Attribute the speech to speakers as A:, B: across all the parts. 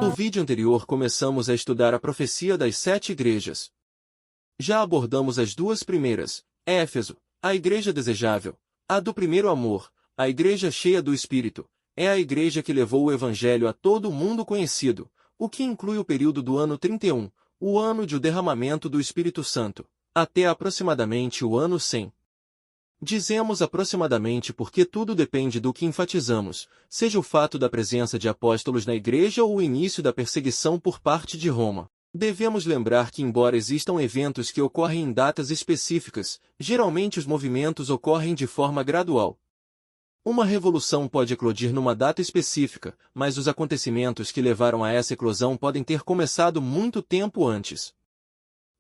A: No vídeo anterior começamos a estudar a profecia das 7 igrejas. Já abordamos as duas primeiras, Éfeso, a igreja desejável, a do primeiro amor, a igreja cheia do Espírito, é a igreja que levou o Evangelho a todo o mundo conhecido, o que inclui o período do ano 31, o ano de o derramamento do Espírito Santo, até aproximadamente o ano 100. Dizemos aproximadamente porque tudo depende do que enfatizamos, seja o fato da presença de apóstolos na igreja ou o início da perseguição por parte de Roma. Devemos lembrar que embora existam eventos que ocorrem em datas específicas, geralmente os movimentos ocorrem de forma gradual. Uma revolução pode eclodir numa data específica, mas os acontecimentos que levaram a essa eclosão podem ter começado muito tempo antes.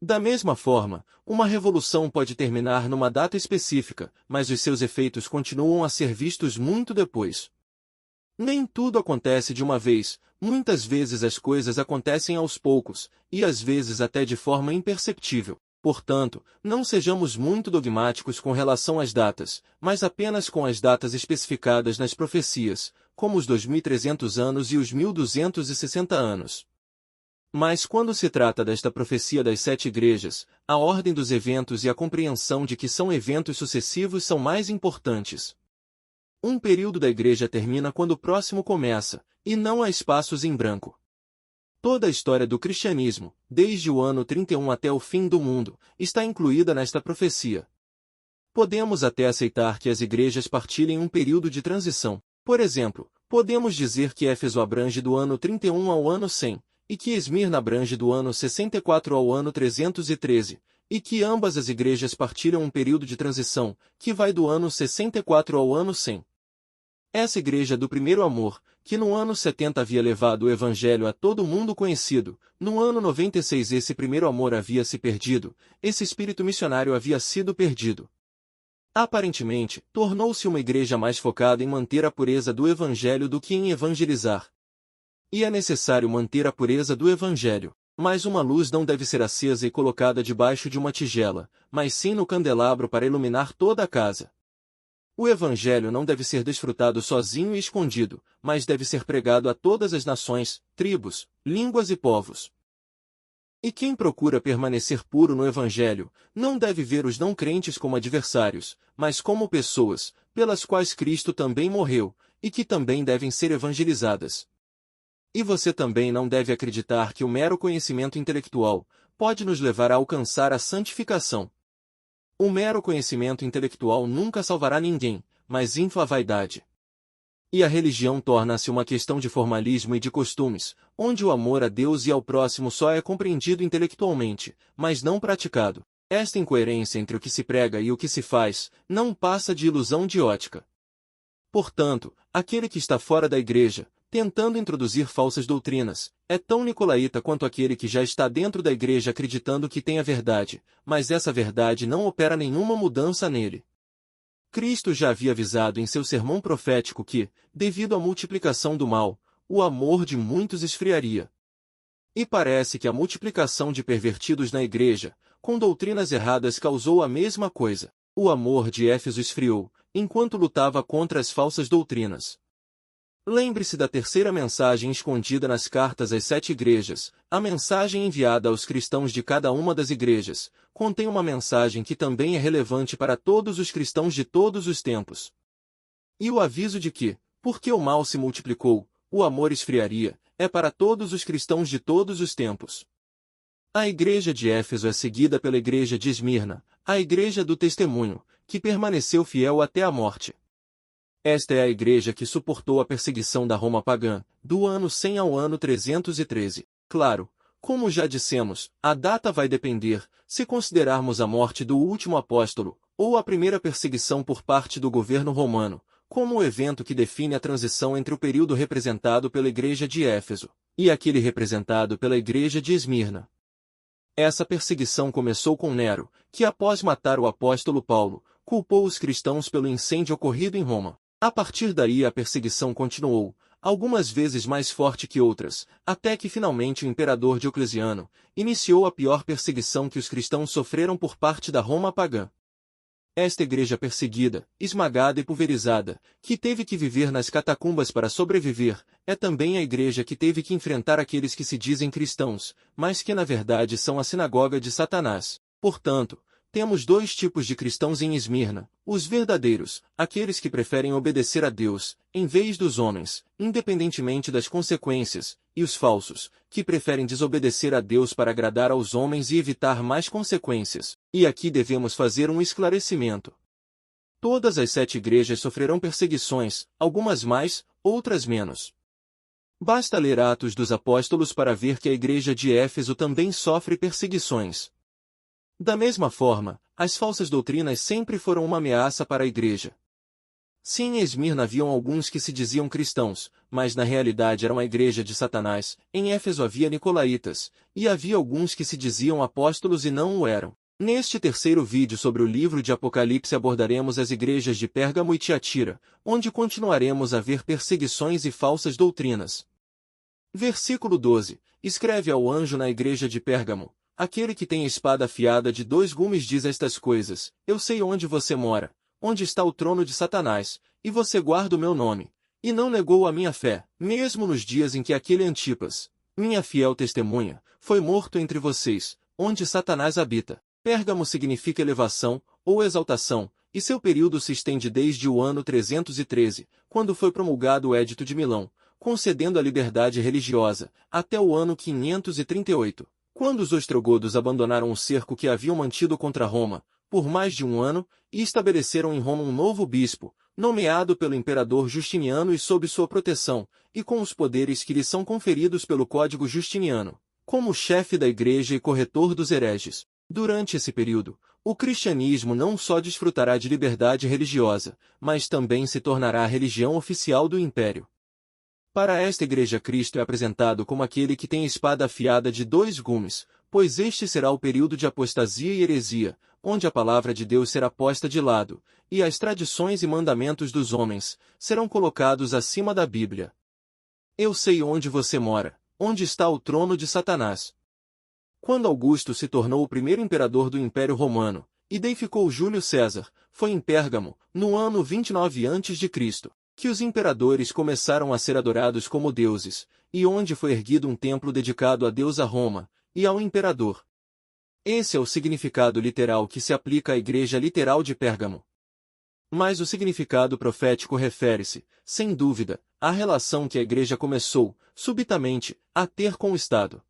A: Da mesma forma, uma revolução pode terminar numa data específica, mas os seus efeitos continuam a ser vistos muito depois. Nem tudo acontece de uma vez, muitas vezes as coisas acontecem aos poucos, e às vezes até de forma imperceptível. Portanto, não sejamos muito dogmáticos com relação às datas, mas apenas com as datas especificadas nas profecias, como os 2300 anos e os 1260 anos. Mas quando se trata desta profecia das 7 igrejas, a ordem dos eventos e a compreensão de que são eventos sucessivos são mais importantes. Um período da igreja termina quando o próximo começa, e não há espaços em branco. Toda a história do cristianismo, desde o ano 31 até o fim do mundo, está incluída nesta profecia. Podemos até aceitar que as igrejas partilhem um período de transição. Por exemplo, podemos dizer que Éfeso abrange do ano 31 ao ano 100, e que Esmirna abrange do ano 64 ao ano 313, e que ambas as igrejas partilham um período de transição, que vai do ano 64 ao ano 100. Essa igreja do primeiro amor, que no ano 70 havia levado o Evangelho a todo o mundo conhecido, no ano 96 esse primeiro amor havia se perdido, esse espírito missionário havia sido perdido. Aparentemente, tornou-se uma igreja mais focada em manter a pureza do Evangelho do que em evangelizar. E é necessário manter a pureza do Evangelho. Mas uma luz não deve ser acesa e colocada debaixo de uma tigela, mas sim no candelabro para iluminar toda a casa. O Evangelho não deve ser desfrutado sozinho e escondido, mas deve ser pregado a todas as nações, tribos, línguas e povos. E quem procura permanecer puro no Evangelho, não deve ver os não-crentes como adversários, mas como pessoas, pelas quais Cristo também morreu, e que também devem ser evangelizadas. E você também não deve acreditar que o mero conhecimento intelectual pode nos levar a alcançar a santificação. O mero conhecimento intelectual nunca salvará ninguém, mas infla a vaidade. E a religião torna-se uma questão de formalismo e de costumes, onde o amor a Deus e ao próximo só é compreendido intelectualmente, mas não praticado. Esta incoerência entre o que se prega e o que se faz, não passa de ilusão de ótica. Portanto, aquele que está fora da igreja, tentando introduzir falsas doutrinas, é tão nicolaíta quanto aquele que já está dentro da igreja acreditando que tem a verdade, mas essa verdade não opera nenhuma mudança nele. Cristo já havia avisado em seu sermão profético que, devido à multiplicação do mal, o amor de muitos esfriaria. E parece que a multiplicação de pervertidos na igreja, com doutrinas erradas causou a mesma coisa. O amor de Éfeso esfriou, enquanto lutava contra as falsas doutrinas. Lembre-se da terceira mensagem escondida nas cartas às 7 igrejas. A mensagem enviada aos cristãos de cada uma das igrejas contém uma mensagem que também é relevante para todos os cristãos de todos os tempos. E o aviso de que, porque o mal se multiplicou, o amor esfriaria, é para todos os cristãos de todos os tempos. A igreja de Éfeso é seguida pela igreja de Esmirna, a igreja do testemunho, que permaneceu fiel até a morte. Esta é a igreja que suportou a perseguição da Roma pagã, do ano 100 ao ano 313. Claro, como já dissemos, a data vai depender, se considerarmos a morte do último apóstolo, ou a primeira perseguição por parte do governo romano, como o evento que define a transição entre o período representado pela igreja de Éfeso, e aquele representado pela igreja de Esmirna. Essa perseguição começou com Nero, que após matar o apóstolo Paulo, culpou os cristãos pelo incêndio ocorrido em Roma. A partir daí a perseguição continuou, algumas vezes mais forte que outras, até que finalmente o imperador Diocleciano iniciou a pior perseguição que os cristãos sofreram por parte da Roma pagã. Esta igreja perseguida, esmagada e pulverizada, que teve que viver nas catacumbas para sobreviver, é também a igreja que teve que enfrentar aqueles que se dizem cristãos, mas que na verdade são a sinagoga de Satanás. Portanto, temos dois tipos de cristãos em Esmirna: os verdadeiros, aqueles que preferem obedecer a Deus, em vez dos homens, independentemente das consequências, e os falsos, que preferem desobedecer a Deus para agradar aos homens e evitar mais consequências. E aqui devemos fazer um esclarecimento. Todas as 7 igrejas sofrerão perseguições, algumas mais, outras menos. Basta ler Atos dos Apóstolos para ver que a igreja de Éfeso também sofre perseguições. Da mesma forma, as falsas doutrinas sempre foram uma ameaça para a igreja. Sim, em Esmirna haviam alguns que se diziam cristãos, mas na realidade eram a igreja de Satanás. Em Éfeso havia nicolaítas, e havia alguns que se diziam apóstolos e não o eram. Neste terceiro vídeo sobre o livro de Apocalipse abordaremos as igrejas de Pérgamo e Tiatira, onde continuaremos a ver perseguições e falsas doutrinas. Versículo 12. Escreve ao anjo na igreja de Pérgamo: aquele que tem a espada afiada de 2 gumes diz estas coisas: eu sei onde você mora, onde está o trono de Satanás, e você guarda o meu nome, e não negou a minha fé, mesmo nos dias em que aquele Antipas, minha fiel testemunha, foi morto entre vocês, onde Satanás habita. Pérgamo significa elevação, ou exaltação, e seu período se estende desde o ano 313, quando foi promulgado o Edito de Milão, concedendo a liberdade religiosa, até o ano 538. Quando os ostrogodos abandonaram o cerco que haviam mantido contra Roma, por mais de um ano, e estabeleceram em Roma um novo bispo, nomeado pelo imperador Justiniano e sob sua proteção, e com os poderes que lhe são conferidos pelo Código Justiniano, como chefe da igreja e corretor dos hereges. Durante esse período, o cristianismo não só desfrutará de liberdade religiosa, mas também se tornará a religião oficial do império. Para esta igreja Cristo é apresentado como aquele que tem espada afiada de 2 gumes, pois este será o período de apostasia e heresia, onde a palavra de Deus será posta de lado, e as tradições e mandamentos dos homens serão colocados acima da Bíblia. Eu sei onde você mora, onde está o trono de Satanás. Quando Augusto se tornou o primeiro imperador do Império Romano, e deificou Júlio César, foi em Pérgamo, no ano 29 a.C., que os imperadores começaram a ser adorados como deuses, e onde foi erguido um templo dedicado a Deus a Roma, e ao imperador. Esse é o significado literal que se aplica à igreja literal de Pérgamo. Mas o significado profético refere-se, sem dúvida, à relação que a igreja começou, subitamente, a ter com o Estado.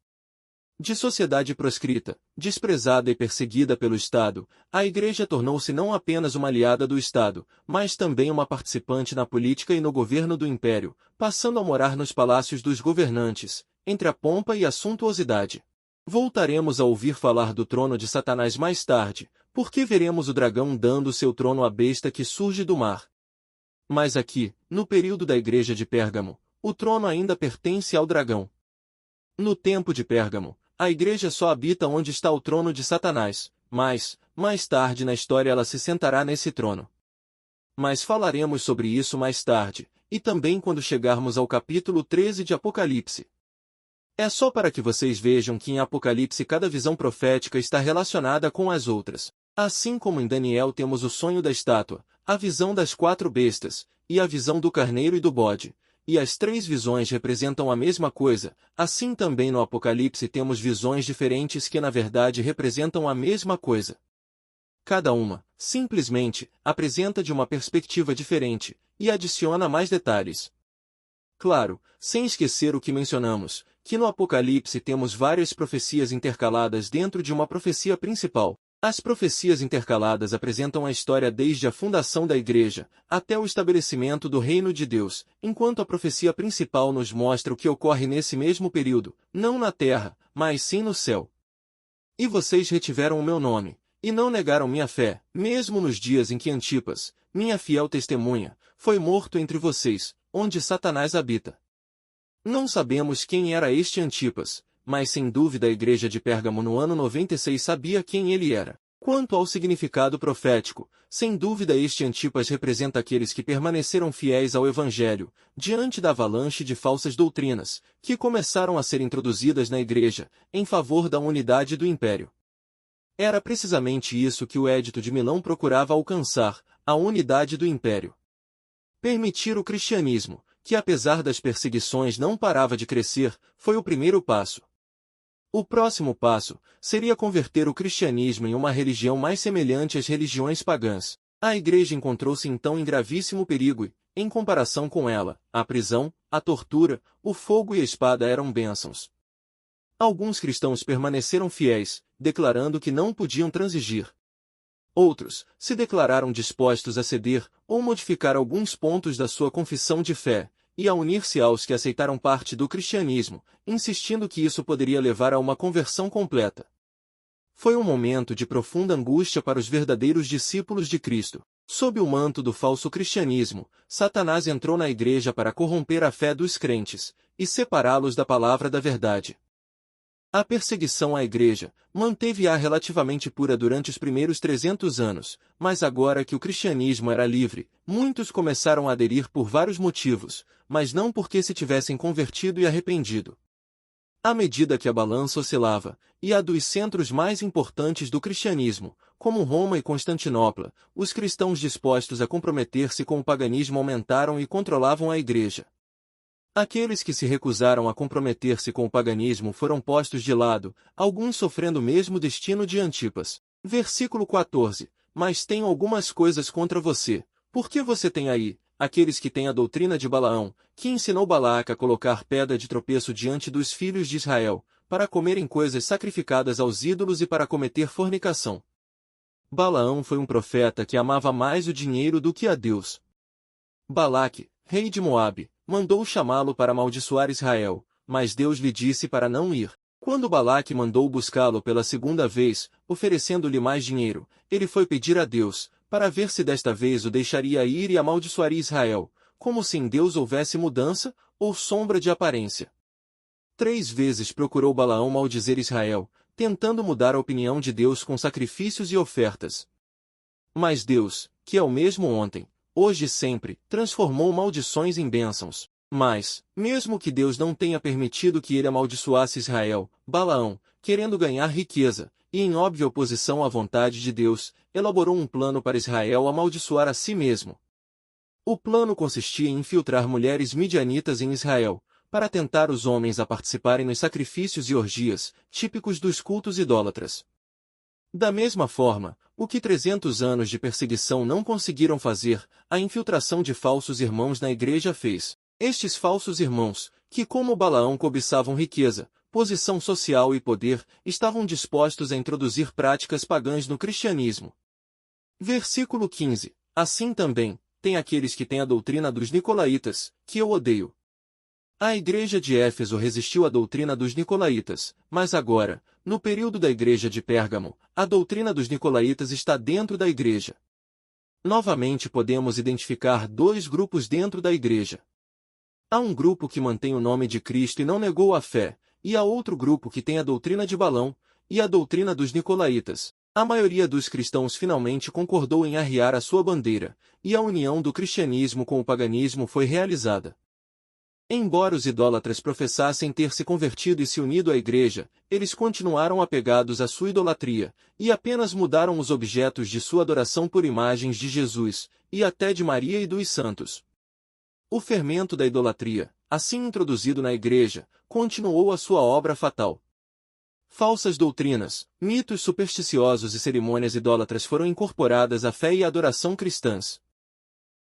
A: De sociedade proscrita, desprezada e perseguida pelo Estado, a Igreja tornou-se não apenas uma aliada do Estado, mas também uma participante na política e no governo do Império, passando a morar nos palácios dos governantes, entre a pompa e a suntuosidade. Voltaremos a ouvir falar do trono de Satanás mais tarde, porque veremos o dragão dando seu trono à besta que surge do mar. Mas aqui, no período da Igreja de Pérgamo, o trono ainda pertence ao dragão. No tempo de Pérgamo, a igreja só habita onde está o trono de Satanás, mas, mais tarde na história ela se sentará nesse trono. Mas falaremos sobre isso mais tarde, e também quando chegarmos ao capítulo 13 de Apocalipse. É só para que vocês vejam que em Apocalipse cada visão profética está relacionada com as outras. Assim como em Daniel temos o sonho da estátua, a visão das 4 bestas, e a visão do carneiro e do bode, e as 3 visões representam a mesma coisa, assim também no Apocalipse temos visões diferentes que na verdade representam a mesma coisa. Cada uma, simplesmente, apresenta de uma perspectiva diferente, e adiciona mais detalhes. Claro, sem esquecer o que mencionamos, que no Apocalipse temos várias profecias intercaladas dentro de uma profecia principal. As profecias intercaladas apresentam a história desde a fundação da Igreja, até o estabelecimento do Reino de Deus, enquanto a profecia principal nos mostra o que ocorre nesse mesmo período, não na terra, mas sim no céu. E vocês retiveram o meu nome, e não negaram minha fé, mesmo nos dias em que Antipas, minha fiel testemunha, foi morto entre vocês, onde Satanás habita. Não sabemos quem era este Antipas, mas sem dúvida a igreja de Pérgamo no ano 96 sabia quem ele era. Quanto ao significado profético, sem dúvida este Antipas representa aqueles que permaneceram fiéis ao Evangelho, diante da avalanche de falsas doutrinas, que começaram a ser introduzidas na igreja, em favor da unidade do império. Era precisamente isso que o Edito de Milão procurava alcançar, a unidade do império. Permitir o cristianismo, que apesar das perseguições não parava de crescer, foi o primeiro passo. O próximo passo seria converter o cristianismo em uma religião mais semelhante às religiões pagãs. A Igreja encontrou-se então em gravíssimo perigo e, em comparação com ela, a prisão, a tortura, o fogo e a espada eram bênçãos. Alguns cristãos permaneceram fiéis, declarando que não podiam transigir. Outros se declararam dispostos a ceder ou modificar alguns pontos da sua confissão de fé, e a unir-se aos que aceitaram parte do cristianismo, insistindo que isso poderia levar a uma conversão completa. Foi um momento de profunda angústia para os verdadeiros discípulos de Cristo. Sob o manto do falso cristianismo, Satanás entrou na igreja para corromper a fé dos crentes e separá-los da palavra da verdade. A perseguição à igreja manteve-a relativamente pura durante os primeiros 300 anos, mas agora que o cristianismo era livre, muitos começaram a aderir por vários motivos, mas não porque se tivessem convertido e arrependido. À medida que a balança oscilava, e a dos centros mais importantes do cristianismo, como Roma e Constantinopla, os cristãos dispostos a comprometer-se com o paganismo aumentaram e controlavam a igreja. Aqueles que se recusaram a comprometer-se com o paganismo foram postos de lado, alguns sofrendo o mesmo destino de Antipas. Versículo 14. Mas tenho algumas coisas contra você, porque você tem aí aqueles que têm a doutrina de Balaão, que ensinou Balaque a colocar pedra de tropeço diante dos filhos de Israel, para comerem coisas sacrificadas aos ídolos e para cometer fornicação. Balaão foi um profeta que amava mais o dinheiro do que a Deus. Balaque, rei de Moabe, mandou chamá-lo para amaldiçoar Israel, mas Deus lhe disse para não ir. Quando Balaque mandou buscá-lo pela segunda vez, oferecendo-lhe mais dinheiro, ele foi pedir a Deus, para ver se desta vez o deixaria ir e amaldiçoaria Israel, como se em Deus houvesse mudança, ou sombra de aparência. 3 vezes procurou Balaão maldizer Israel, tentando mudar a opinião de Deus com sacrifícios e ofertas. Mas Deus, que é o mesmo ontem, hoje e sempre, transformou maldições em bênçãos. Mas, mesmo que Deus não tenha permitido que ele amaldiçoasse Israel, Balaão, querendo ganhar riqueza, e em óbvia oposição à vontade de Deus, elaborou um plano para Israel amaldiçoar a si mesmo. O plano consistia em infiltrar mulheres midianitas em Israel, para tentar os homens a participarem nos sacrifícios e orgias, típicos dos cultos idólatras. Da mesma forma, o que 300 anos de perseguição não conseguiram fazer, a infiltração de falsos irmãos na igreja fez. Estes falsos irmãos, que como Balaão cobiçavam riqueza, posição social e poder, estavam dispostos a introduzir práticas pagãs no cristianismo. Versículo 15. Assim também, tem aqueles que têm a doutrina dos nicolaítas, que eu odeio. A igreja de Éfeso resistiu à doutrina dos nicolaítas, mas agora, no período da igreja de Pérgamo, a doutrina dos nicolaítas está dentro da igreja. Novamente podemos identificar 2 grupos dentro da igreja. Há um grupo que mantém o nome de Cristo e não negou a fé, e há outro grupo que tem a doutrina de Balaão, e a doutrina dos nicolaítas. A maioria dos cristãos finalmente concordou em arriar a sua bandeira, e a união do cristianismo com o paganismo foi realizada. Embora os idólatras professassem ter se convertido e se unido à igreja, eles continuaram apegados à sua idolatria, e apenas mudaram os objetos de sua adoração por imagens de Jesus, e até de Maria e dos santos. O fermento da idolatria, assim introduzido na igreja, continuou a sua obra fatal. Falsas doutrinas, mitos supersticiosos e cerimônias idólatras foram incorporadas à fé e à adoração cristãs.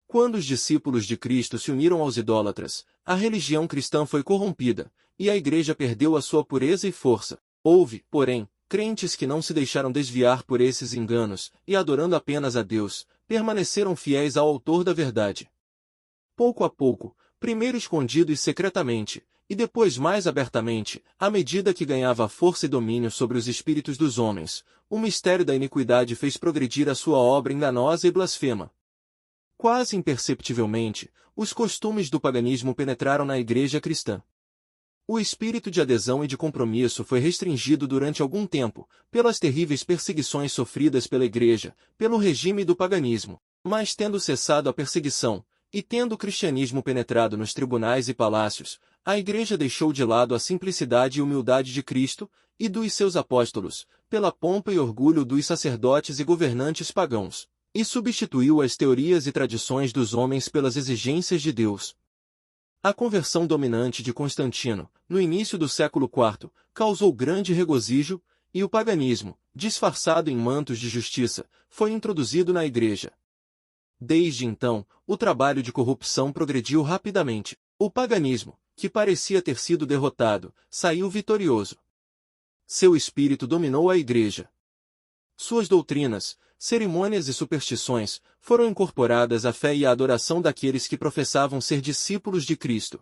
A: Quando os discípulos de Cristo se uniram aos idólatras, a religião cristã foi corrompida, e a igreja perdeu a sua pureza e força. Houve, porém, crentes que não se deixaram desviar por esses enganos, e adorando apenas a Deus, permaneceram fiéis ao autor da verdade. Pouco a pouco, primeiro escondido e secretamente, e depois mais abertamente, à medida que ganhava força e domínio sobre os espíritos dos homens, o mistério da iniquidade fez progredir a sua obra enganosa e blasfema. Quase imperceptivelmente, os costumes do paganismo penetraram na igreja cristã. O espírito de adesão e de compromisso foi restringido durante algum tempo, pelas terríveis perseguições sofridas pela igreja, pelo regime do paganismo. Mas tendo cessado a perseguição, E tendo o cristianismo penetrado nos tribunais e palácios, a Igreja deixou de lado a simplicidade e humildade de Cristo e dos seus apóstolos, pela pompa e orgulho dos sacerdotes e governantes pagãos, e substituiu as teorias e tradições dos homens pelas exigências de Deus. A conversão dominante de Constantino, no início do século IV, causou grande regozijo, e o paganismo, disfarçado em mantos de justiça, foi introduzido na Igreja. Desde então, o trabalho de corrupção progrediu rapidamente. O paganismo, que parecia ter sido derrotado, saiu vitorioso. Seu espírito dominou a Igreja. Suas doutrinas, cerimônias e superstições foram incorporadas à fé e à adoração daqueles que professavam ser discípulos de Cristo.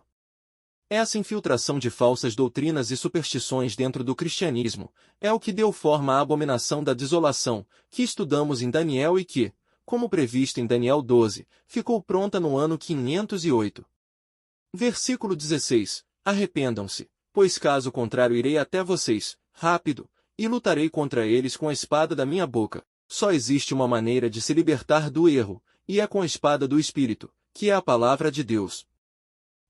A: Essa infiltração de falsas doutrinas e superstições dentro do cristianismo é o que deu forma à abominação da desolação, que estudamos em Daniel e que, como previsto em Daniel 12, ficou pronta no ano 508. Versículo 16. Arrependam-se, pois caso contrário irei até vocês, rápido, e lutarei contra eles com a espada da minha boca. Só existe uma maneira de se libertar do erro, e é com a espada do Espírito, que é a palavra de Deus.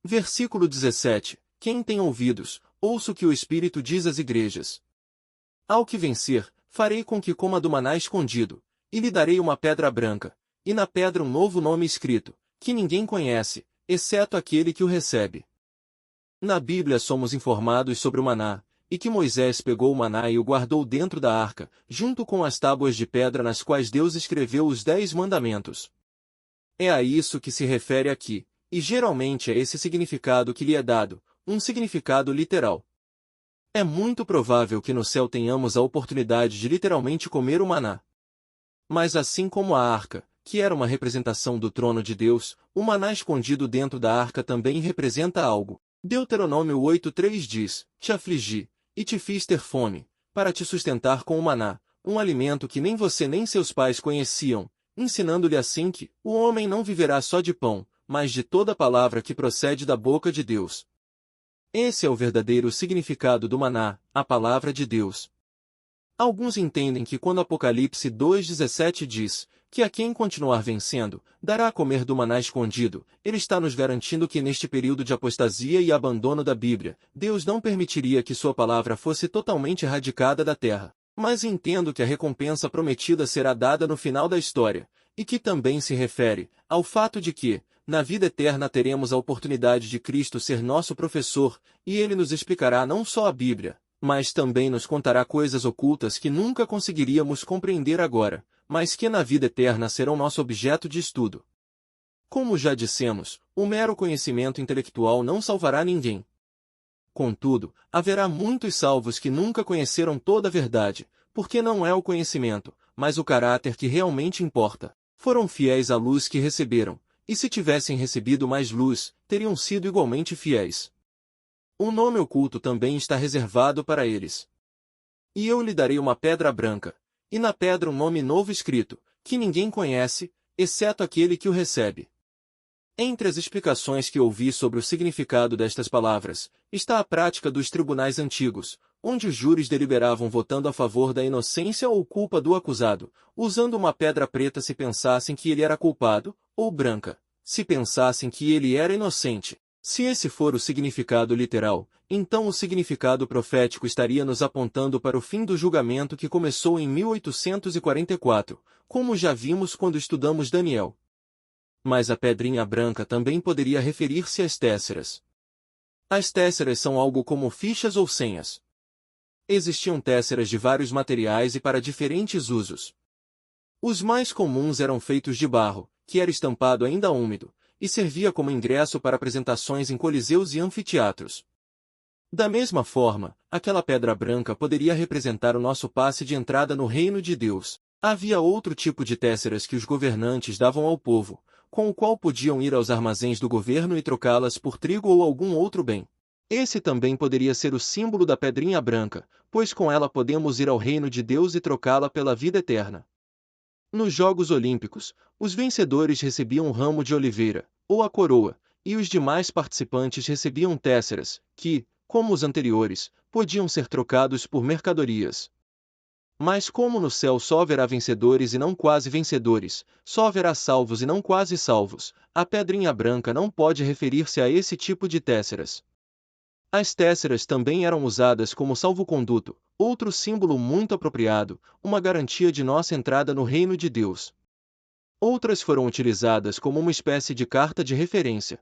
A: Versículo 17. Quem tem ouvidos, ouça o que o Espírito diz às igrejas. Ao que vencer, farei com que coma do maná escondido, e lhe darei uma pedra branca, e na pedra um novo nome escrito, que ninguém conhece, exceto aquele que o recebe. Na Bíblia somos informados sobre o maná, e que Moisés pegou o maná e o guardou dentro da arca, junto com as tábuas de pedra nas quais Deus escreveu os 10 mandamentos. É a isso que se refere aqui, e geralmente é esse significado que lhe é dado, um significado literal. É muito provável que no céu tenhamos a oportunidade de literalmente comer o maná. Mas assim como a arca, que era uma representação do trono de Deus, o maná escondido dentro da arca também representa algo. Deuteronômio 8:3 diz: Te afligi, e te fiz ter fome, para te sustentar com o maná, um alimento que nem você nem seus pais conheciam, ensinando-lhe assim que o homem não viverá só de pão, mas de toda palavra que procede da boca de Deus. Esse é o verdadeiro significado do maná, a palavra de Deus. Alguns entendem que quando Apocalipse 2:17 diz que a quem continuar vencendo, dará a comer do maná escondido, ele está nos garantindo que neste período de apostasia e abandono da Bíblia, Deus não permitiria que sua palavra fosse totalmente erradicada da terra. Mas entendo que a recompensa prometida será dada no final da história, e que também se refere ao fato de que, na vida eterna teremos a oportunidade de Cristo ser nosso professor, e ele nos explicará não só a Bíblia, mas também nos contará coisas ocultas que nunca conseguiríamos compreender agora, mas que na vida eterna serão nosso objeto de estudo. Como já dissemos, o mero conhecimento intelectual não salvará ninguém. Contudo, haverá muitos salvos que nunca conheceram toda a verdade, porque não é o conhecimento, mas o caráter que realmente importa. Foram fiéis à luz que receberam, e se tivessem recebido mais luz, teriam sido igualmente fiéis. O nome oculto também está reservado para eles. E eu lhe darei uma pedra branca, e na pedra um nome novo escrito, que ninguém conhece, exceto aquele que o recebe. Entre as explicações que ouvi sobre o significado destas palavras, está a prática dos tribunais antigos, onde os júris deliberavam votando a favor da inocência ou culpa do acusado, usando uma pedra preta se pensassem que ele era culpado, ou branca, se pensassem que ele era inocente. Se esse for o significado literal, então o significado profético estaria nos apontando para o fim do julgamento que começou em 1844, como já vimos quando estudamos Daniel. Mas a pedrinha branca também poderia referir-se às tésseras. As tésseras são algo como fichas ou senhas. Existiam tésseras de vários materiais e para diferentes usos. Os mais comuns eram feitos de barro, que era estampado ainda úmido, e servia como ingresso para apresentações em coliseus e anfiteatros. Da mesma forma, aquela pedra branca poderia representar o nosso passe de entrada no reino de Deus. Havia outro tipo de tésseras que os governantes davam ao povo, com o qual podiam ir aos armazéns do governo e trocá-las por trigo ou algum outro bem. Esse também poderia ser o símbolo da pedrinha branca, pois com ela podemos ir ao reino de Deus e trocá-la pela vida eterna. Nos Jogos Olímpicos, os vencedores recebiam um ramo de oliveira, ou a coroa, e os demais participantes recebiam tésseras, que, como os anteriores, podiam ser trocados por mercadorias. Mas como no céu só haverá vencedores e não quase vencedores, só haverá salvos e não quase salvos, a pedrinha branca não pode referir-se a esse tipo de tésseras. As tésseras também eram usadas como salvo-conduto, outro símbolo muito apropriado, uma garantia de nossa entrada no reino de Deus. Outras foram utilizadas como uma espécie de carta de referência.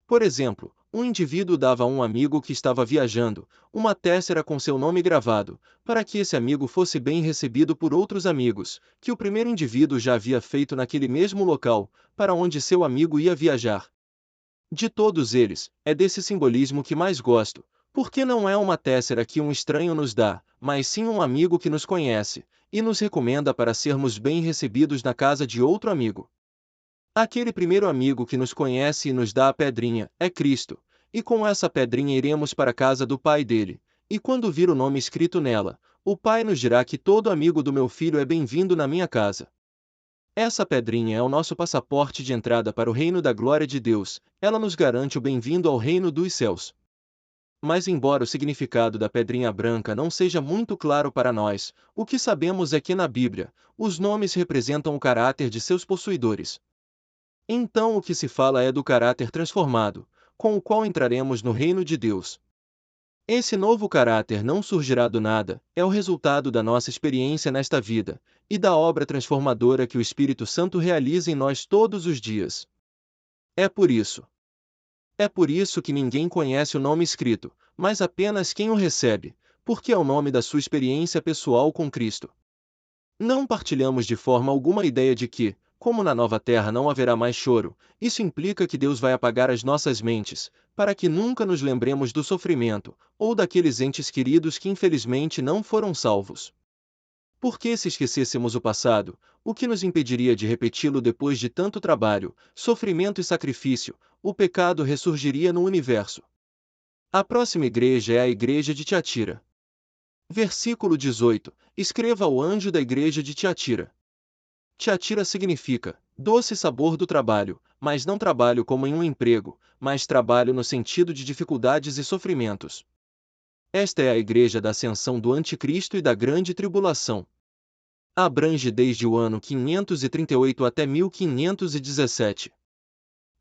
A: Por exemplo, um indivíduo dava a um amigo que estava viajando uma téssera com seu nome gravado, para que esse amigo fosse bem recebido por outros amigos, que o primeiro indivíduo já havia feito naquele mesmo local, para onde seu amigo ia viajar. De todos eles, é desse simbolismo que mais gosto, porque não é uma téssera que um estranho nos dá, mas sim um amigo que nos conhece, e nos recomenda para sermos bem recebidos na casa de outro amigo. Aquele primeiro amigo que nos conhece e nos dá a pedrinha é Cristo, e com essa pedrinha iremos para a casa do pai dele, e quando vir o nome escrito nela, o pai nos dirá que todo amigo do meu filho é bem-vindo na minha casa. Essa pedrinha é o nosso passaporte de entrada para o reino da glória de Deus, ela nos garante o bem-vindo ao reino dos céus. Mas embora o significado da pedrinha branca não seja muito claro para nós, o que sabemos é que na Bíblia, os nomes representam o caráter de seus possuidores. Então o que se fala é do caráter transformado, com o qual entraremos no reino de Deus. Esse novo caráter não surgirá do nada, é o resultado da nossa experiência nesta vida, e da obra transformadora que o Espírito Santo realiza em nós todos os dias. É por isso. É por isso que ninguém conhece o nome escrito, mas apenas quem o recebe, porque é o nome da sua experiência pessoal com Cristo. Não partilhamos de forma alguma a ideia de que, como na nova terra não haverá mais choro, isso implica que Deus vai apagar as nossas mentes, para que nunca nos lembremos do sofrimento, ou daqueles entes queridos que infelizmente não foram salvos. Porque se esquecêssemos o passado, o que nos impediria de repeti-lo depois de tanto trabalho, sofrimento e sacrifício, o pecado ressurgiria no universo. A próxima igreja é a igreja de Tiatira. Versículo 18. Escreva ao anjo da igreja de Tiatira. Tiatira significa doce sabor do trabalho, mas não trabalho como em um emprego, mas trabalho no sentido de dificuldades e sofrimentos. Esta é a igreja da ascensão do Anticristo e da grande tribulação. Abrange desde o ano 538 até 1517.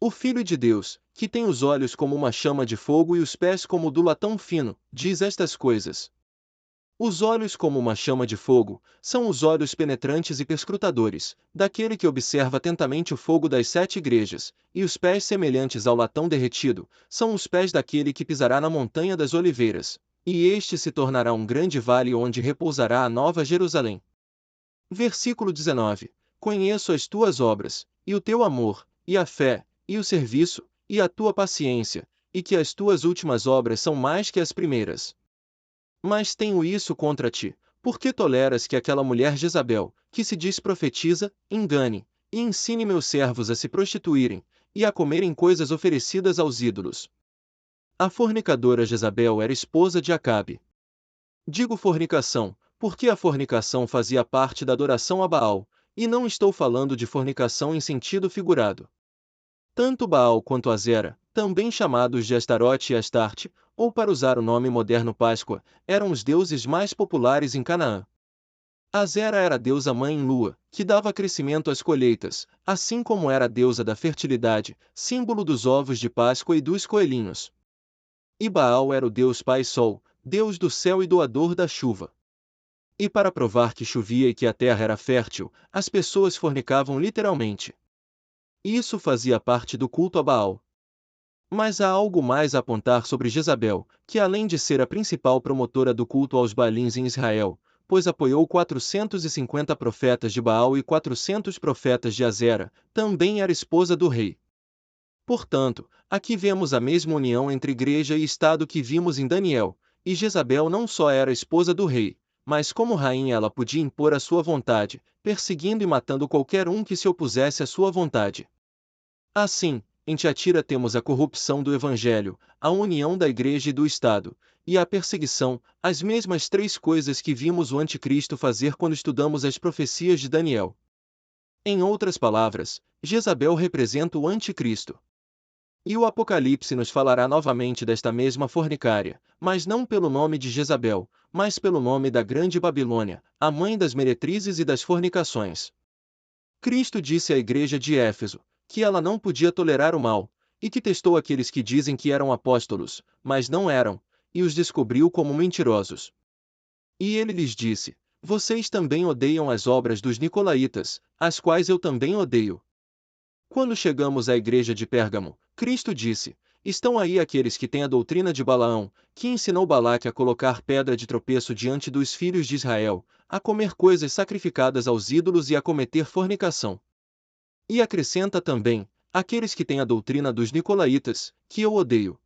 A: O Filho de Deus, que tem os olhos como uma chama de fogo e os pés como do latão fino, diz estas coisas. Os olhos como uma chama de fogo, são os olhos penetrantes e perscrutadores, daquele que observa atentamente o fogo das 7 igrejas, e os pés semelhantes ao latão derretido, são os pés daquele que pisará na montanha das oliveiras, e este se tornará um grande vale onde repousará a nova Jerusalém. Versículo 19. Conheço as tuas obras, e o teu amor, e a fé, e o serviço, e a tua paciência, e que as tuas últimas obras são mais que as primeiras. Mas tenho isso contra ti, porque toleras que aquela mulher Jezabel, que se diz profetiza, engane, e ensine meus servos a se prostituírem, e a comerem coisas oferecidas aos ídolos. A fornicadora Jezabel era esposa de Acabe. Digo fornicação, porque a fornicação fazia parte da adoração a Baal, e não estou falando de fornicação em sentido figurado. Tanto Baal quanto Azera, também chamados de Astarote e Astarte, ou para usar o nome moderno Páscoa, eram os deuses mais populares em Canaã. Azera era a deusa mãe lua, que dava crescimento às colheitas, assim como era a deusa da fertilidade, símbolo dos ovos de Páscoa e dos coelhinhos. E Baal era o deus pai sol, deus do céu e doador da chuva. E para provar que chovia e que a terra era fértil, as pessoas fornicavam literalmente. Isso fazia parte do culto a Baal. Mas há algo mais a apontar sobre Jezabel, que além de ser a principal promotora do culto aos Baalins em Israel, pois apoiou 450 profetas de Baal e 400 profetas de Azera, também era esposa do rei. Portanto, aqui vemos a mesma união entre igreja e Estado que vimos em Daniel, e Jezabel não só era esposa do rei, mas como rainha ela podia impor a sua vontade, perseguindo e matando qualquer um que se opusesse à sua vontade. Assim, em Tiatira temos a corrupção do Evangelho, a união da Igreja e do Estado, e a perseguição, as mesmas 3 coisas que vimos o Anticristo fazer quando estudamos as profecias de Daniel. Em outras palavras, Jezabel representa o Anticristo. E o Apocalipse nos falará novamente desta mesma fornicária, mas não pelo nome de Jezabel, mas pelo nome da grande Babilônia, a mãe das meretrizes e das fornicações. Cristo disse à igreja de Éfeso que ela não podia tolerar o mal, e que testou aqueles que dizem que eram apóstolos, mas não eram, e os descobriu como mentirosos. E ele lhes disse: vocês também odeiam as obras dos nicolaítas, as quais eu também odeio. Quando chegamos à igreja de Pérgamo, Cristo disse: estão aí aqueles que têm a doutrina de Balaão, que ensinou Balaque a colocar pedra de tropeço diante dos filhos de Israel, a comer coisas sacrificadas aos ídolos e a cometer fornicação. E acrescenta também: aqueles que têm a doutrina dos nicolaítas, que eu odeio.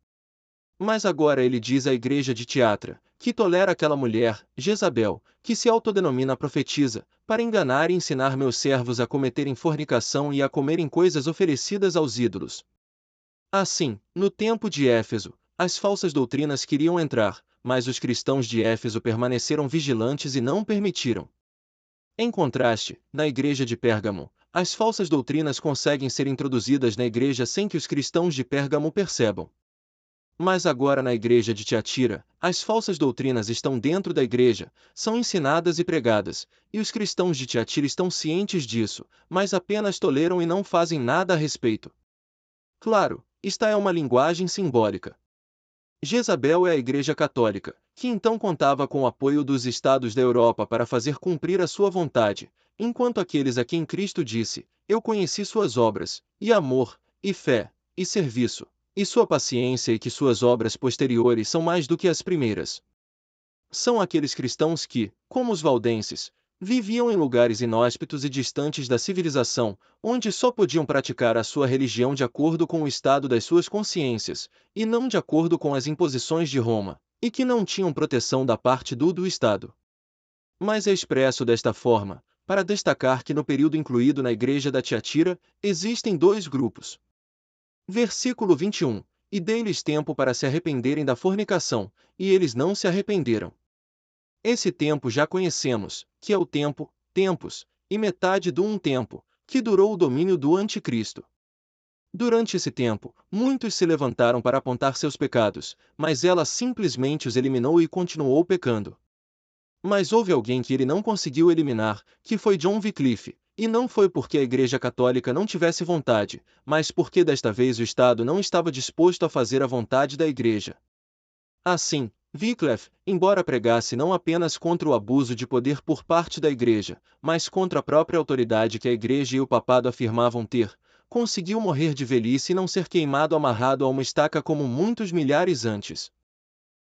A: Mas agora ele diz à igreja de Tiatira, que tolera aquela mulher, Jezabel, que se autodenomina profetisa, para enganar e ensinar meus servos a cometerem fornicação e a comerem coisas oferecidas aos ídolos. Assim, no tempo de Éfeso, as falsas doutrinas queriam entrar, mas os cristãos de Éfeso permaneceram vigilantes e não permitiram. Em contraste, na igreja de Pérgamo, as falsas doutrinas conseguem ser introduzidas na igreja sem que os cristãos de Pérgamo percebam. Mas agora na igreja de Tiatira, as falsas doutrinas estão dentro da igreja, são ensinadas e pregadas, e os cristãos de Tiatira estão cientes disso, mas apenas toleram e não fazem nada a respeito. Claro, esta é uma linguagem simbólica. Jezabel é a Igreja Católica, que então contava com o apoio dos estados da Europa para fazer cumprir a sua vontade, enquanto aqueles a quem Cristo disse: eu conheci suas obras, e amor, e fé, e serviço, e sua paciência e que suas obras posteriores são mais do que as primeiras. São aqueles cristãos que, como os valdenses, viviam em lugares inóspitos e distantes da civilização, onde só podiam praticar a sua religião de acordo com o estado das suas consciências, e não de acordo com as imposições de Roma, e que não tinham proteção da parte do Estado. Mas é expresso desta forma, para destacar que no período incluído na igreja da Tiatira, existem dois grupos. Versículo 21. E dei-lhes tempo para se arrependerem da fornicação, e eles não se arrependeram. Esse tempo já conhecemos, que é o tempo, tempos, e metade do um tempo, que durou o domínio do Anticristo. Durante esse tempo, muitos se levantaram para apontar seus pecados, mas ela simplesmente os eliminou e continuou pecando. Mas houve alguém que ele não conseguiu eliminar, que foi John Wycliffe, e não foi porque a Igreja Católica não tivesse vontade, mas porque desta vez o Estado não estava disposto a fazer a vontade da Igreja. Assim, Wycliffe, embora pregasse não apenas contra o abuso de poder por parte da Igreja, mas contra a própria autoridade que a Igreja e o Papado afirmavam ter, conseguiu morrer de velhice e não ser queimado amarrado a uma estaca como muitos milhares antes.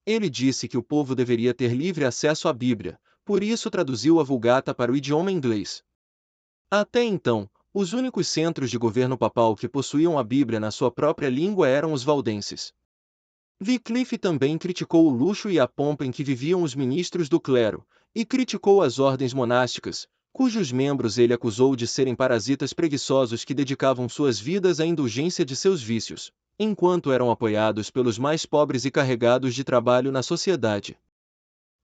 A: Ele disse que o povo deveria ter livre acesso à Bíblia, por isso traduziu a Vulgata para o idioma inglês. Até então, os únicos centros de governo papal que possuíam a Bíblia na sua própria língua eram os valdenses. Wycliffe também criticou o luxo e a pompa em que viviam os ministros do clero, e criticou as ordens monásticas, cujos membros ele acusou de serem parasitas preguiçosos que dedicavam suas vidas à indulgência de seus vícios, enquanto eram apoiados pelos mais pobres e carregados de trabalho na sociedade.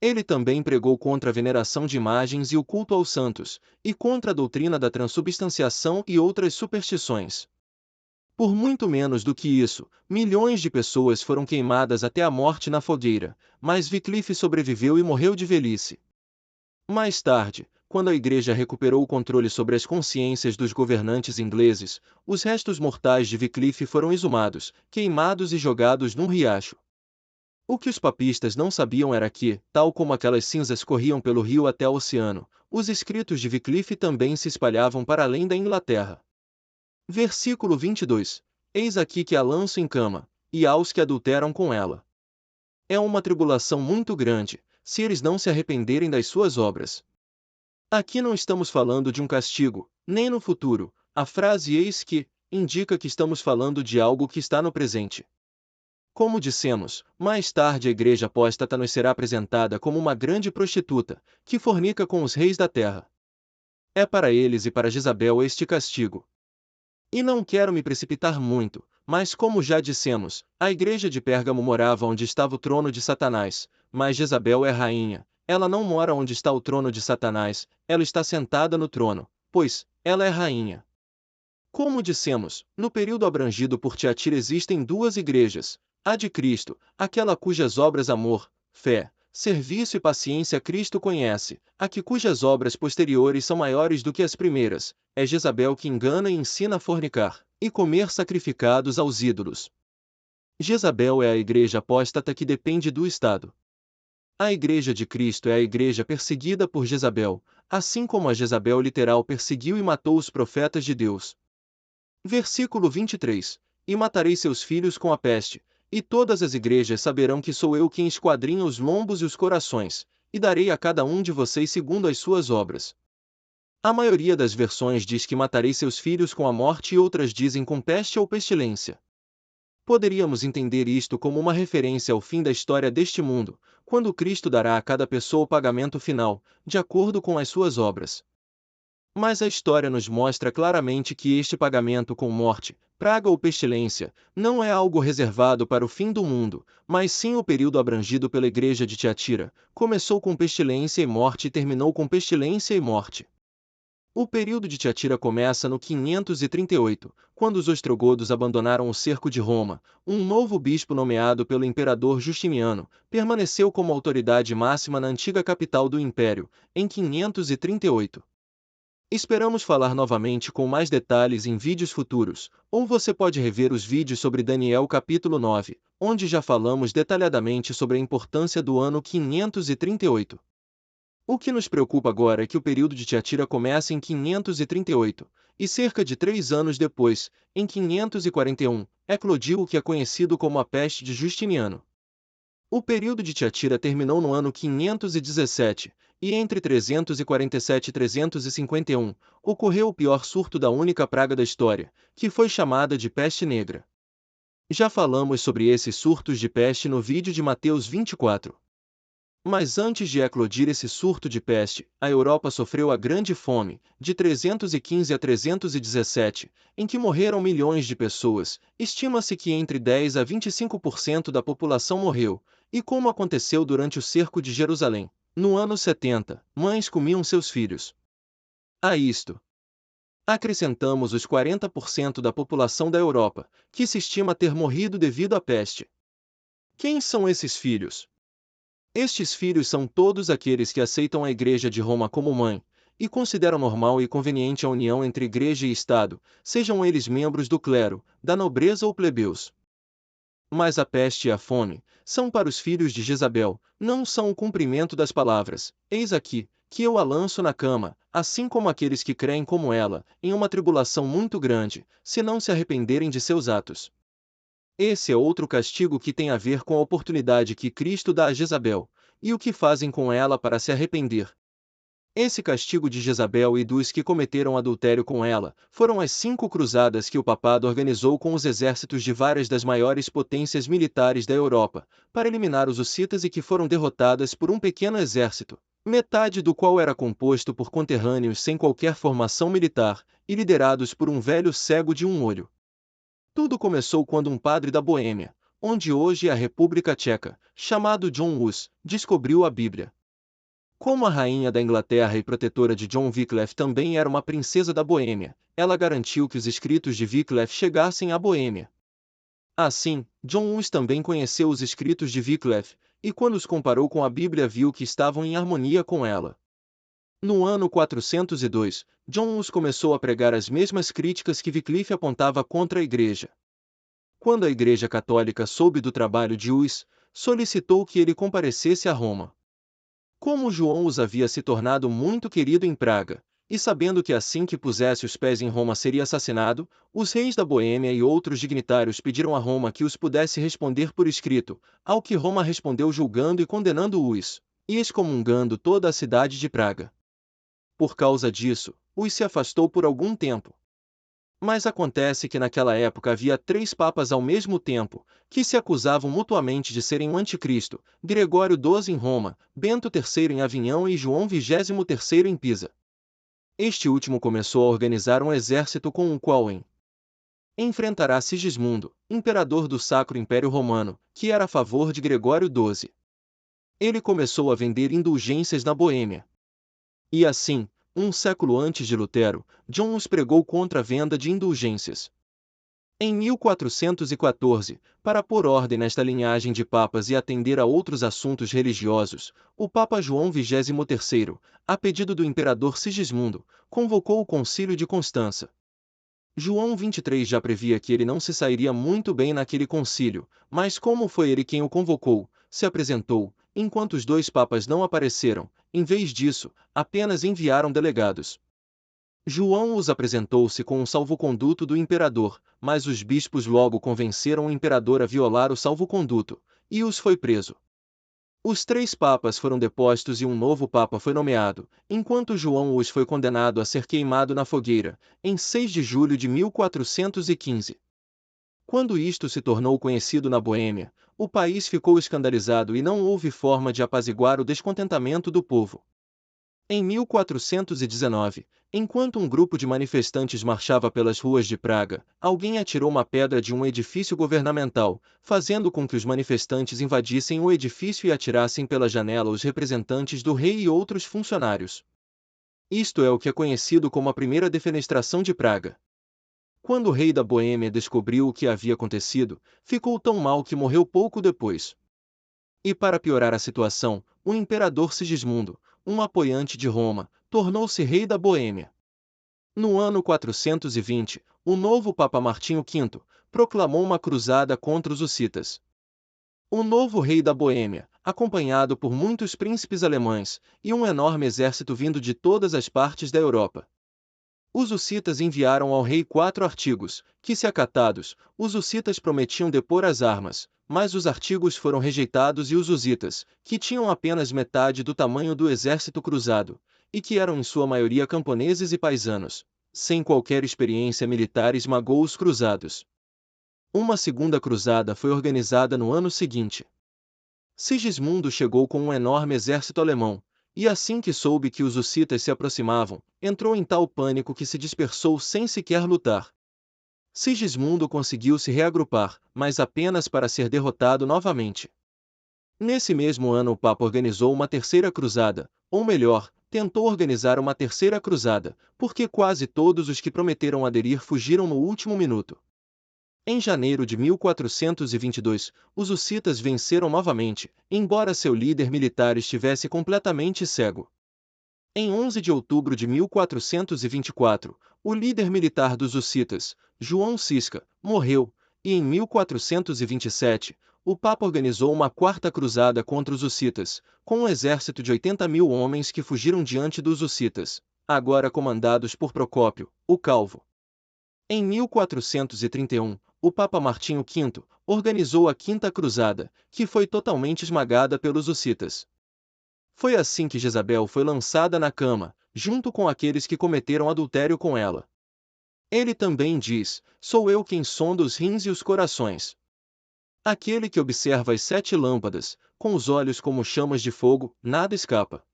A: Ele também pregou contra a veneração de imagens e o culto aos santos, e contra a doutrina da transubstanciação e outras superstições. Por muito menos do que isso, milhões de pessoas foram queimadas até a morte na fogueira, mas Wycliffe sobreviveu e morreu de velhice. Mais tarde, quando a Igreja recuperou o controle sobre as consciências dos governantes ingleses, os restos mortais de Wycliffe foram exumados, queimados e jogados num riacho. O que os papistas não sabiam era que, tal como aquelas cinzas corriam pelo rio até o oceano, os escritos de Wycliffe também se espalhavam para além da Inglaterra. Versículo 22. Eis aqui que a lanço em cama, e aos que adulteram com ela. É uma tribulação muito grande, se eles não se arrependerem das suas obras. Aqui não estamos falando de um castigo, nem no futuro, a frase eis que indica que estamos falando de algo que está no presente. Como dissemos, mais tarde a igreja apóstata nos será apresentada como uma grande prostituta, que fornica com os reis da terra. É para eles e para Jezabel este castigo. E não quero me precipitar muito, mas como já dissemos, a igreja de Pérgamo morava onde estava o trono de Satanás, mas Jezabel é rainha, ela não mora onde está o trono de Satanás, ela está sentada no trono, pois, ela é rainha. Como dissemos, no período abrangido por Tiatira existem duas igrejas, a de Cristo, aquela cujas obras amor, fé, serviço e paciência Cristo conhece, a que cujas obras posteriores são maiores do que as primeiras, é Jezabel que engana e ensina a fornicar, e comer sacrificados aos ídolos. Jezabel é a igreja apóstata que depende do Estado. A igreja de Cristo é a igreja perseguida por Jezabel, assim como a Jezabel literal perseguiu e matou os profetas de Deus. Versículo 23. E matarei seus filhos com a peste, e todas as igrejas saberão que sou eu quem esquadrinha os lombos e os corações, e darei a cada um de vocês segundo as suas obras. A maioria das versões diz que matarei seus filhos com a morte e outras dizem com peste ou pestilência. Poderíamos entender isto como uma referência ao fim da história deste mundo, quando Cristo dará a cada pessoa o pagamento final, de acordo com as suas obras. Mas a história nos mostra claramente que este pagamento com morte, praga ou pestilência, não é algo reservado para o fim do mundo, mas sim o período abrangido pela igreja de Tiatira, começou com pestilência e morte e terminou com pestilência e morte. O período de Tiatira começa no 538, quando os ostrogodos abandonaram o cerco de Roma. Um novo bispo nomeado pelo imperador Justiniano permaneceu como autoridade máxima na antiga capital do império, em 538. Esperamos falar novamente com mais detalhes em vídeos futuros, ou você pode rever os vídeos sobre Daniel capítulo 9, onde já falamos detalhadamente sobre a importância do ano 538. O que nos preocupa agora é que o período de Tiatira começa em 538, e cerca de 3 anos depois, em 541, eclodiu o que é conhecido como a peste de Justiniano. O período de Tiatira terminou no ano 517, e entre 347 e 351, ocorreu o pior surto da única praga da história, que foi chamada de peste negra. Já falamos sobre esses surtos de peste no vídeo de Mateus 24. Mas antes de eclodir esse surto de peste, a Europa sofreu a Grande Fome, de 315 a 317, em que morreram milhões de pessoas. Estima-se que entre 10 a 25% da população morreu, e como aconteceu durante o cerco de Jerusalém, no ano 70, mães comiam seus filhos. A isto acrescentamos os 40% da população da Europa, que se estima ter morrido devido à peste. Quem são esses filhos? Estes filhos são todos aqueles que aceitam a Igreja de Roma como mãe, e consideram normal e conveniente a união entre Igreja e Estado, sejam eles membros do clero, da nobreza ou plebeus. Mas a peste e a fome são para os filhos de Jezabel, não são o cumprimento das palavras, eis aqui, que eu a lanço na cama, assim como aqueles que creem como ela, em uma tribulação muito grande, se não se arrependerem de seus atos. Esse é outro castigo que tem a ver com a oportunidade que Cristo dá a Jezabel, e o que fazem com ela para se arrepender. Esse castigo de Jezabel e dos que cometeram adultério com ela, foram as 5 cruzadas que o papado organizou com os exércitos de várias das maiores potências militares da Europa, para eliminar os hussitas e que foram derrotadas por um pequeno exército, metade do qual era composto por conterrâneos sem qualquer formação militar, e liderados por um velho cego de um olho. Tudo começou quando um padre da Boêmia, onde hoje é a República Tcheca, chamado John Hus, descobriu a Bíblia. Como a rainha da Inglaterra e protetora de John Wycliffe também era uma princesa da Boêmia, ela garantiu que os escritos de Wycliffe chegassem à Boêmia. Assim, John Hus também conheceu os escritos de Wycliffe, e quando os comparou com a Bíblia viu que estavam em harmonia com ela. No ano 402, John Hus começou a pregar as mesmas críticas que Wycliffe apontava contra a Igreja. Quando a Igreja Católica soube do trabalho de Hus, solicitou que ele comparecesse a Roma. Como João Hus havia se tornado muito querido em Praga, e sabendo que assim que pusesse os pés em Roma seria assassinado, os reis da Boêmia e outros dignitários pediram a Roma que os pudesse responder por escrito, ao que Roma respondeu julgando e condenando Hus, e excomungando toda a cidade de Praga. Por causa disso, Hus se afastou por algum tempo. Mas acontece que naquela época havia 3 papas ao mesmo tempo, que se acusavam mutuamente de serem o anticristo, Gregório XII em Roma, Bento III em Avignon e João XXIII em Pisa. Este último começou a organizar um exército com o qual enfrentará Sigismundo, imperador do Sacro Império Romano, que era a favor de Gregório XII. Ele começou a vender indulgências na Boêmia. E assim, um século antes de Lutero, John Hus pregou contra a venda de indulgências. Em 1414, para pôr ordem nesta linhagem de papas e atender a outros assuntos religiosos, o Papa João XXIII, a pedido do imperador Sigismundo, convocou o Concílio de Constança. João XXIII já previa que ele não se sairia muito bem naquele concílio, mas como foi ele quem o convocou, se apresentou, enquanto os dois papas não apareceram, em vez disso, apenas enviaram delegados. João os apresentou-se com um salvo-conduto do imperador, mas os bispos logo convenceram o imperador a violar o salvo-conduto, e os foi preso. Os 3 papas foram depostos e um novo papa foi nomeado, enquanto João os foi condenado a ser queimado na fogueira, em 6 de julho de 1415. Quando isto se tornou conhecido na Boêmia, o país ficou escandalizado e não houve forma de apaziguar o descontentamento do povo. Em 1419, enquanto um grupo de manifestantes marchava pelas ruas de Praga, alguém atirou uma pedra de um edifício governamental, fazendo com que os manifestantes invadissem o edifício e atirassem pela janela os representantes do rei e outros funcionários. Isto é o que é conhecido como a primeira defenestração de Praga. Quando o rei da Boêmia descobriu o que havia acontecido, ficou tão mal que morreu pouco depois. E para piorar a situação, o imperador Sigismundo, um apoiante de Roma, tornou-se rei da Boêmia. No ano 420, o novo Papa Martinho V proclamou uma cruzada contra os hussitas. O novo rei da Boêmia, acompanhado por muitos príncipes alemães e um enorme exército vindo de todas as partes da Europa. Os hussitas enviaram ao rei 4 artigos, que, se acatados, os hussitas prometiam depor as armas, mas os artigos foram rejeitados e os hussitas, que tinham apenas metade do tamanho do exército cruzado, e que eram em sua maioria camponeses e paisanos, sem qualquer experiência militar, esmagou os cruzados. Uma segunda cruzada foi organizada no ano seguinte. Sigismundo chegou com um enorme exército alemão, e assim que soube que os hussitas se aproximavam, entrou em tal pânico que se dispersou sem sequer lutar. Sigismundo conseguiu se reagrupar, mas apenas para ser derrotado novamente. Nesse mesmo ano o Papa organizou uma terceira cruzada, ou melhor, tentou organizar uma terceira cruzada, porque quase todos os que prometeram aderir fugiram no último minuto. Em janeiro de 1422, os hussitas venceram novamente, embora seu líder militar estivesse completamente cego. Em 11 de outubro de 1424, o líder militar dos hussitas, João Cisca, morreu, e em 1427, o Papa organizou uma quarta cruzada contra os hussitas, com um exército de 80.000 homens que fugiram diante dos hussitas, agora comandados por Procópio, o Calvo. Em 1431, o Papa Martinho V organizou a Quinta Cruzada, que foi totalmente esmagada pelos hussitas. Foi assim que Jezabel foi lançada na cama, junto com aqueles que cometeram adultério com ela. Ele também diz: sou eu quem sonda os rins e os corações. Aquele que observa as 7 lâmpadas, com os olhos como chamas de fogo, nada escapa.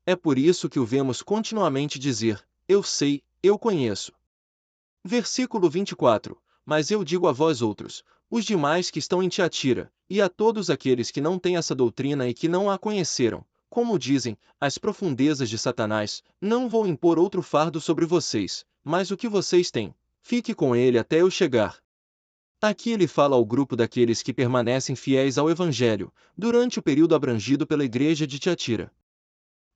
A: É por isso que o vemos continuamente dizer: eu sei, eu conheço. Versículo 24. Mas eu digo a vós outros, os demais que estão em Tiatira, e a todos aqueles que não têm essa doutrina e que não a conheceram, como dizem, as profundezas de Satanás, não vou impor outro fardo sobre vocês, mas o que vocês têm, fique com ele até eu chegar. Aqui ele fala ao grupo daqueles que permanecem fiéis ao Evangelho, durante o período abrangido pela igreja de Tiatira.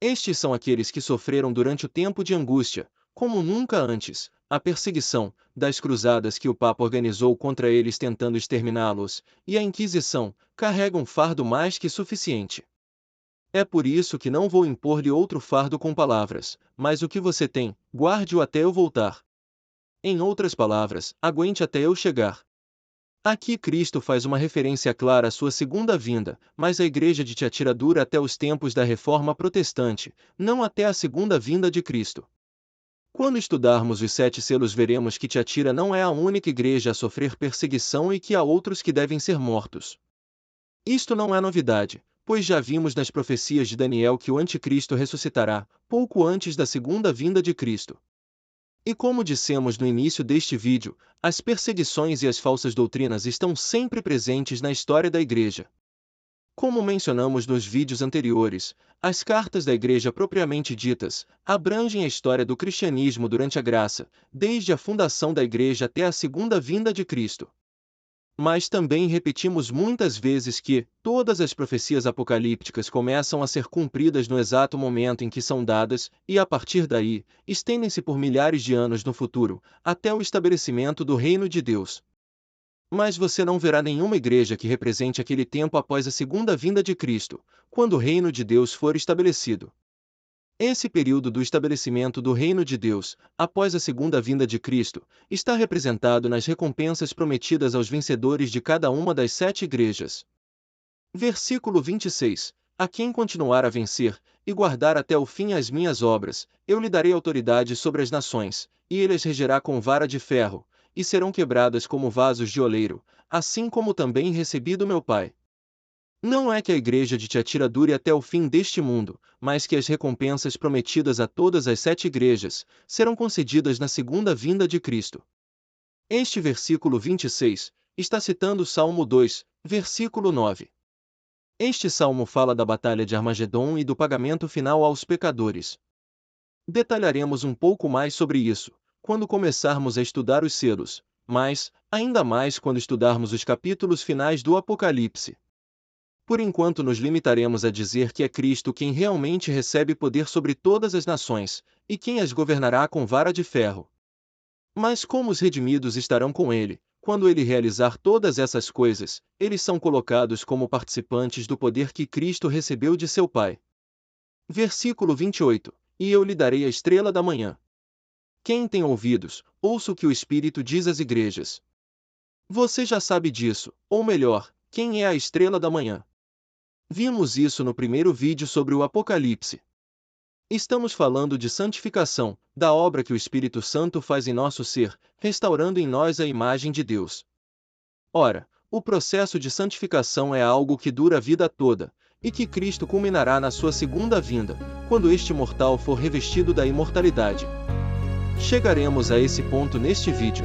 A: Estes são aqueles que sofreram durante o tempo de angústia, como nunca antes, a perseguição, das cruzadas que o Papa organizou contra eles tentando exterminá-los, e a Inquisição, carregam um fardo mais que suficiente. É por isso que não vou impor-lhe outro fardo com palavras, mas o que você tem, guarde-o até eu voltar. Em outras palavras, aguente até eu chegar. Aqui Cristo faz uma referência clara à sua segunda vinda, mas a igreja de Tiatira dura até os tempos da Reforma Protestante, não até a segunda vinda de Cristo. Quando estudarmos os 7 selos veremos que Tiatira não é a única igreja a sofrer perseguição e que há outros que devem ser mortos. Isto não é novidade, pois já vimos nas profecias de Daniel que o anticristo ressuscitará, pouco antes da segunda vinda de Cristo. E como dissemos no início deste vídeo, as perseguições e as falsas doutrinas estão sempre presentes na história da igreja. Como mencionamos nos vídeos anteriores, as cartas da Igreja propriamente ditas abrangem a história do cristianismo durante a graça, desde a fundação da Igreja até a segunda vinda de Cristo. Mas também repetimos muitas vezes que todas as profecias apocalípticas começam a ser cumpridas no exato momento em que são dadas, e a partir daí, estendem-se por milhares de anos no futuro, até o estabelecimento do reino de Deus. Mas você não verá nenhuma igreja que represente aquele tempo após a segunda vinda de Cristo, quando o reino de Deus for estabelecido. Esse período do estabelecimento do reino de Deus, após a segunda vinda de Cristo, está representado nas recompensas prometidas aos vencedores de cada uma das 7 igrejas. Versículo 26. A quem continuar a vencer, e guardar até o fim as minhas obras, eu lhe darei autoridade sobre as nações, e ele as regerá com vara de ferro, e serão quebradas como vasos de oleiro, assim como também recebi do meu Pai. Não é que a igreja de Tiatira dure até o fim deste mundo, mas que as recompensas prometidas a todas as 7 igrejas serão concedidas na segunda vinda de Cristo. Este versículo 26 está citando o Salmo 2, versículo 9. Este salmo fala da batalha de Armagedon e do pagamento final aos pecadores. Detalharemos um pouco mais sobre isso quando começarmos a estudar os selos, mas, ainda mais quando estudarmos os capítulos finais do Apocalipse. Por enquanto nos limitaremos a dizer que é Cristo quem realmente recebe poder sobre todas as nações, e quem as governará com vara de ferro. Mas como os redimidos estarão com ele, quando ele realizar todas essas coisas, eles são colocados como participantes do poder que Cristo recebeu de seu Pai. Versículo 28. E eu lhe darei a estrela da manhã. Quem tem ouvidos, ouça o que o Espírito diz às igrejas. Você já sabe disso, ou melhor, quem é a estrela da manhã? Vimos isso no primeiro vídeo sobre o Apocalipse. Estamos falando de santificação, da obra que o Espírito Santo faz em nosso ser, restaurando em nós a imagem de Deus. Ora, o processo de santificação é algo que dura a vida toda, e que Cristo culminará na sua segunda vinda, quando este mortal for revestido da imortalidade. Chegaremos a esse ponto neste vídeo.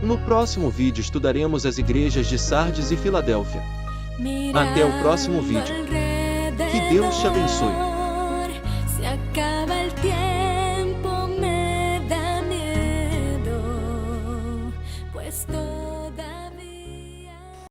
A: No próximo vídeo estudaremos as igrejas de Sardes e Filadélfia. Até o próximo vídeo. Que Deus te abençoe.
B: Se acaba el tiempo, me da miedo, pues todo